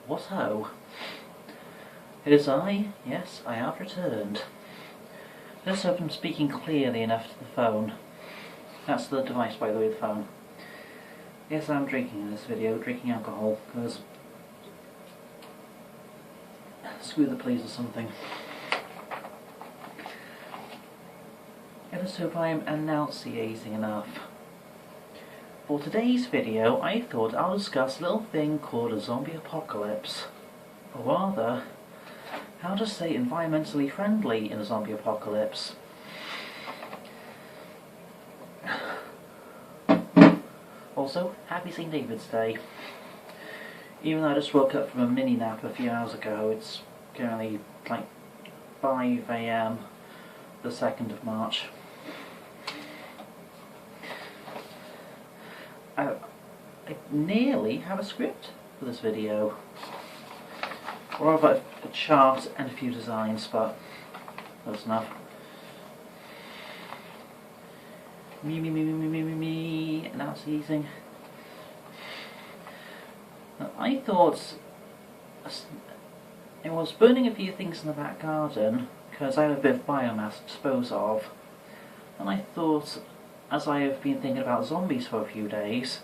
What ho? It is I, yes, I have returned. Let's hope I'm speaking clearly enough to the phone. That's the device, by the way, the phone. Yes, I'm drinking in this video, drinking alcohol, because screw the police or something. Let us hope I am enunciating enough. For today's video, I thought I'll discuss a little thing called a zombie apocalypse. Or rather, how to stay environmentally friendly in a zombie apocalypse. Also, happy St. David's Day. Even though I just woke up from a mini nap a few hours ago, it's currently like 5 AM the 2nd of March. I nearly have a script for this video. Or rather a chart and a few designs, but that's enough. Me, and that's easing. I thought I was burning a few things in the back garden because I have a bit of biomass to dispose of, and I thought, as I have been thinking about zombies for a few days,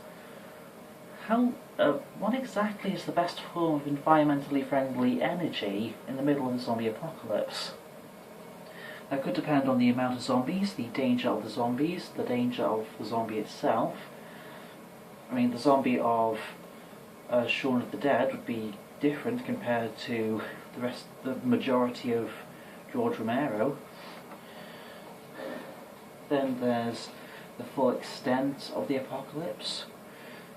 what exactly is the best form of environmentally friendly energy in the middle of the zombie apocalypse? That could depend on the amount of zombies, the danger of the zombies, the danger of the zombie itself. I mean, the zombie of Shaun of the Dead would be different compared to the majority of George Romero. Then there's the full extent of the apocalypse.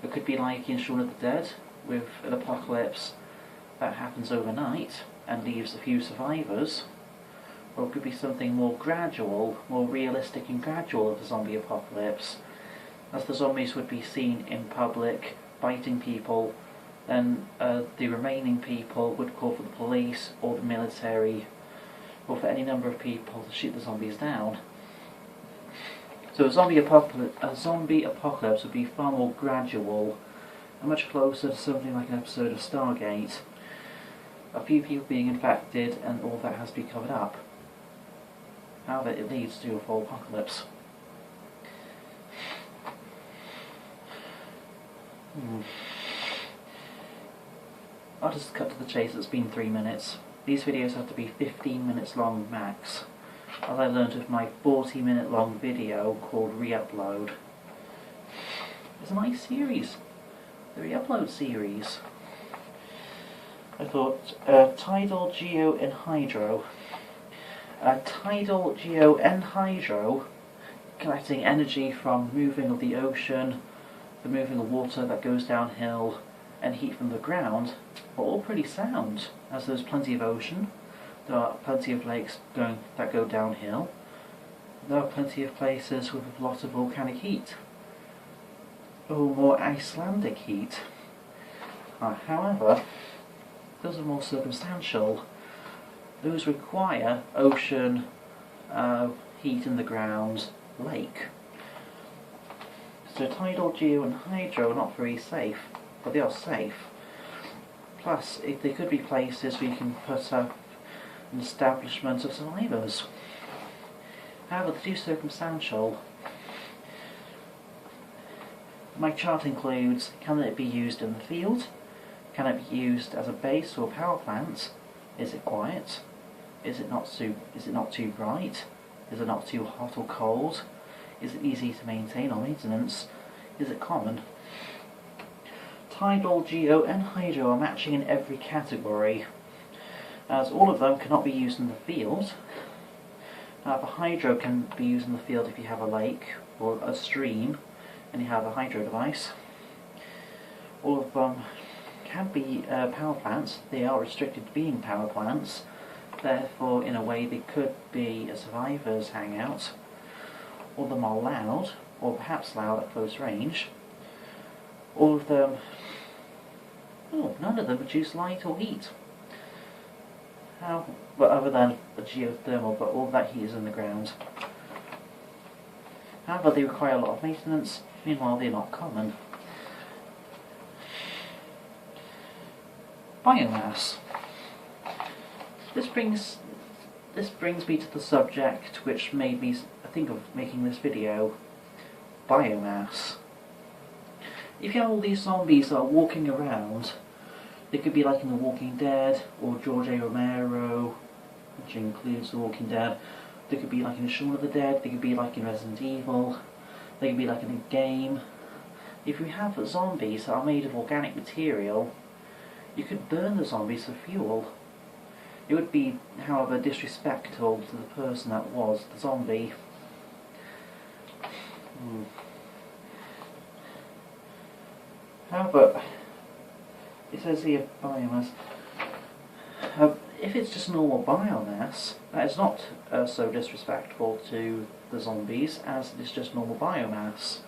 It could be like in Shaun of the Dead, with an apocalypse that happens overnight and leaves a few survivors. Or it could be something more gradual, more realistic and gradual of the zombie apocalypse, as the zombies would be seen in public, biting people, then the remaining people would call for the police or the military, or for any number of people to shoot the zombies down. So a zombie apocalypse would be far more gradual, and much closer to something like an episode of Stargate. A few people being infected, and all that has to be covered up. However, it leads to a full apocalypse. I'll just cut to the chase. It's been 3 minutes. These videos have to be 15 minutes long max, as I learned with my 40-minute long video called Re-Upload. It's a nice series, the Re-Upload series. I thought tidal geoenhydro. Tidal geoenhydro, collecting energy from moving of the ocean, the moving of water that goes downhill, and heat from the ground, are all pretty sound, as there's plenty of ocean. There are plenty of lakes that go downhill. There are plenty of places with a lot of volcanic heat. Or more Icelandic heat. However, those are more circumstantial. Those require ocean, heat in the ground, lake. So tidal, geo and hydro are not very safe, but they are safe. Plus, they could be places where you can put up an establishment of survivors. However, they're too circumstantial. My chart includes, can it be used in the field? Can it be used as a base for a power plant? Is it quiet? Is it not too bright? Is it not too hot or cold? Is it easy to maintain or maintenance? Is it common? Tidal, geo and hydro are matching in every category, as all of them cannot be used in the field. However, hydro can be used in the field if you have a lake or a stream and you have a hydro device. All of them can be power plants. They are restricted to being power plants, therefore in a way they could be a survivor's hangout. All of them are loud, or perhaps loud at close range. All of them, none of them produce light or heat. Well, other than the geothermal, but all that heat is in the ground. However, they require a lot of maintenance, meanwhile they're not common. Biomass. This brings me to the subject which made me think of making this video: biomass. If you have all these zombies that are walking around, they could be like in The Walking Dead or George A. Romero, which includes The Walking Dead. They could be like in Shaun of the Dead. They could be like in Resident Evil. They could be like in a game. If you have zombies that are made of organic material, you could burn the zombies for fuel. It would be, however, disrespectful to the person that was the zombie. However, it says here biomass. If it's just normal biomass, that is not so disrespectful to the zombies as it is just normal biomass.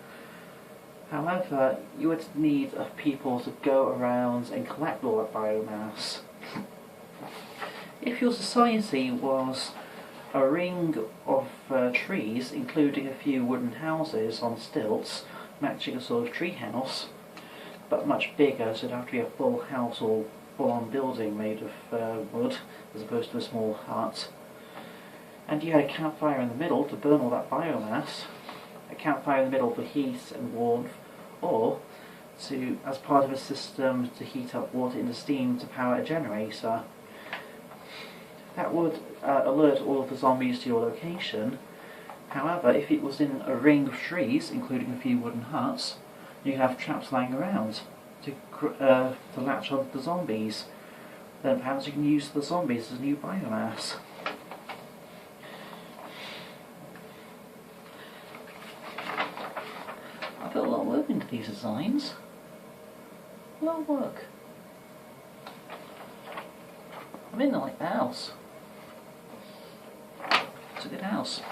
However, you would need people to go around and collect all that biomass. If your society was a ring of trees, including a few wooden houses on stilts, matching a sort of tree house, but much bigger, so it'd have to be a full house or full-on building made of wood, as opposed to a small hut, and you had a campfire in the middle to burn all that biomass, a campfire in the middle for heat and warmth, or as part of a system to heat up water into steam to power a generator. That would alert all of the zombies to your location. However, if it was in a ring of trees, including a few wooden huts, you have traps lying around to latch on the zombies. Then perhaps you can use the zombies as new biomass. I put a lot of work into these designs. A lot of work. I mean, they're like the house. It's a good house.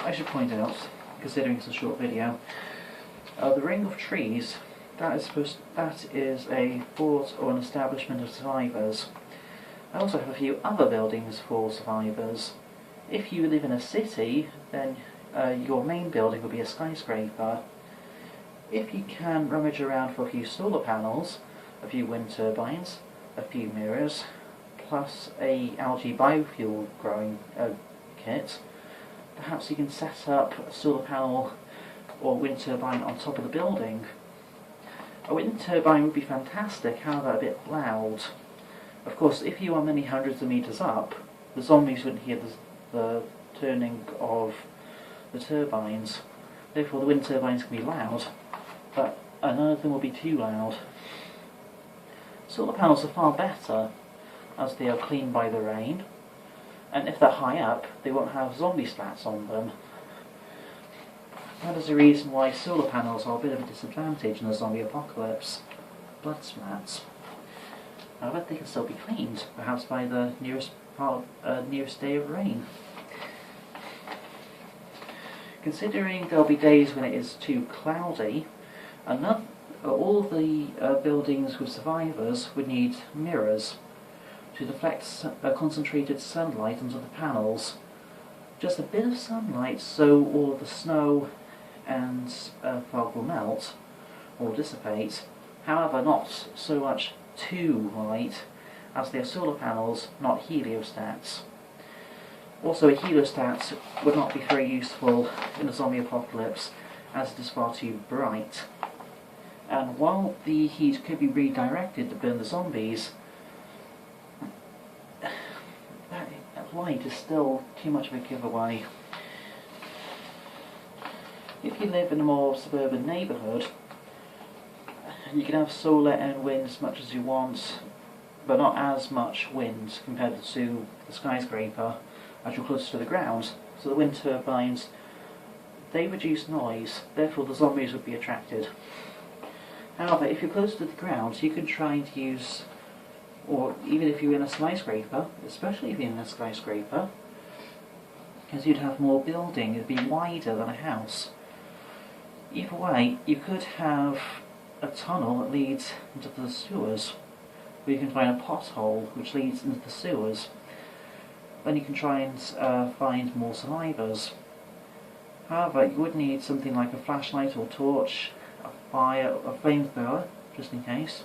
I should point out, considering it's a short video, the ring of trees, that is a fort or an establishment of survivors. I also have a few other buildings for survivors. If you live in a city, then your main building will be a skyscraper. If you can rummage around for a few solar panels, a few wind turbines, a few mirrors, plus a algae biofuel growing kit, perhaps you can set up a solar panel or wind turbine on top of the building. A wind turbine would be fantastic, however a bit loud. Of course, if you are many hundreds of meters up, the zombies wouldn't hear the turning of the turbines. Therefore the wind turbines can be loud, but none of them will be too loud. Solar panels are far better, as they are cleaned by the rain, and if they're high up, they won't have zombie splats on them. That is the reason why solar panels are a bit of a disadvantage in the zombie apocalypse. Blood splats. However, they can still be cleaned, perhaps by the nearest day of rain. Considering there'll be days when it is too cloudy, all of the buildings with survivors would need mirrors to deflect concentrated sunlight onto the panels. Just a bit of sunlight so all of the snow and fog will melt or dissipate. However, not so much too light, as they are solar panels, not heliostats. Also, a heliostat would not be very useful in a zombie apocalypse, as it is far too bright. And while the heat could be redirected to burn the zombies, that light is still too much of a giveaway. If you live in a more suburban neighbourhood, you can have solar and wind as much as you want, but not as much wind compared to the skyscraper, as you're closer to the ground. So the wind turbines, they reduce noise, therefore the zombies would be attracted. However, if you're closer to the ground, you can try and use, or even if you're in a skyscraper, especially if you're in a skyscraper, because you'd have more building, it'd be wider than a house. Either way, you could have a tunnel that leads into the sewers, where you can find a pothole which leads into the sewers. Then you can try and find more survivors. However, you would need something like a flashlight or torch, a fire, a flamethrower, just in case,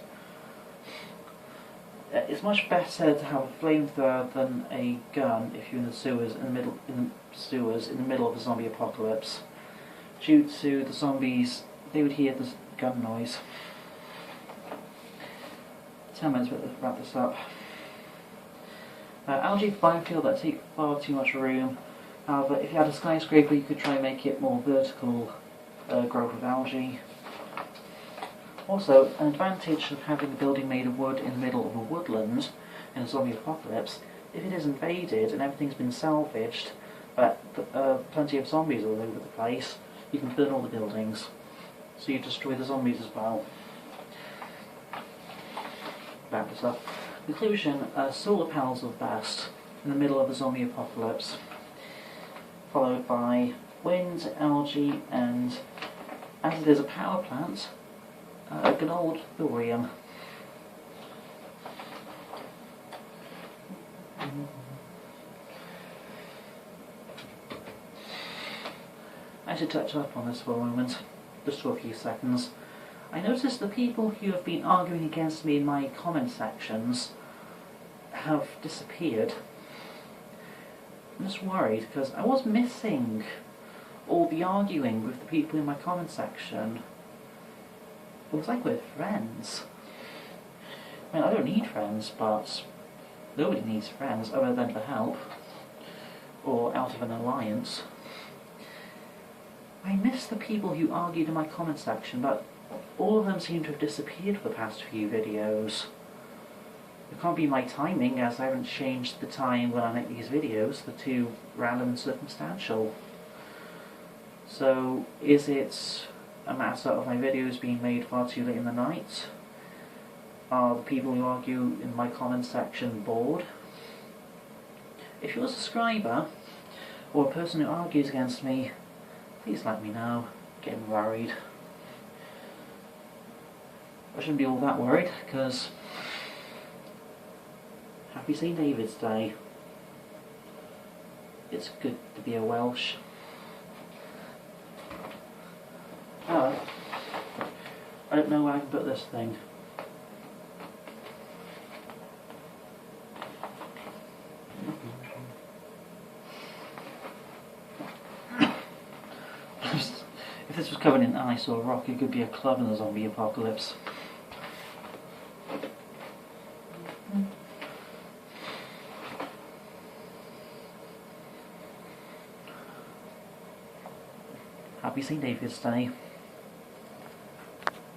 It's much better to have a flamethrower than a gun if you're in the sewers in the middle of the zombie apocalypse. Due to the zombies, they would hear the gun noise. 10 minutes to wrap this up. Algae for biofuel that take far too much room. However, if you had a skyscraper, you could try and make it more vertical growth of algae. Also, an advantage of having a building made of wood in the middle of a woodland in a zombie apocalypse, if it is invaded and everything's been salvaged, but plenty of zombies all over the place, you can burn all the buildings. So you destroy the zombies as well. Wrap this up. Conclusion, solar panels are best in the middle of a zombie apocalypse, followed by wind, algae, and as it is a power plant, good old thorium. I should touch up on this for a moment, just for a few seconds. I noticed the people who have been arguing against me in my comment sections have disappeared. I'm just worried because I was missing all the arguing with the people in my comment section. It was like we're friends. I mean, I don't need friends, but nobody needs friends other than for help or out of an alliance. I miss the people who argued in my comment section, but all of them seem to have disappeared for the past few videos. It can't be my timing, as I haven't changed the time when I make these videos. They're too random and circumstantial. So, is it a matter of my videos being made far too late in the night? Are the people who argue in my comment section bored? If you're a subscriber, or a person who argues against me, please let me know. I'm getting worried. I shouldn't be all that worried, because Happy St. David's Day. It's good to be a Welsh. Oh, I don't know where I can put this thing. If this was covered in ice or rock, it could be a club in the zombie apocalypse. Happy St. David's Day.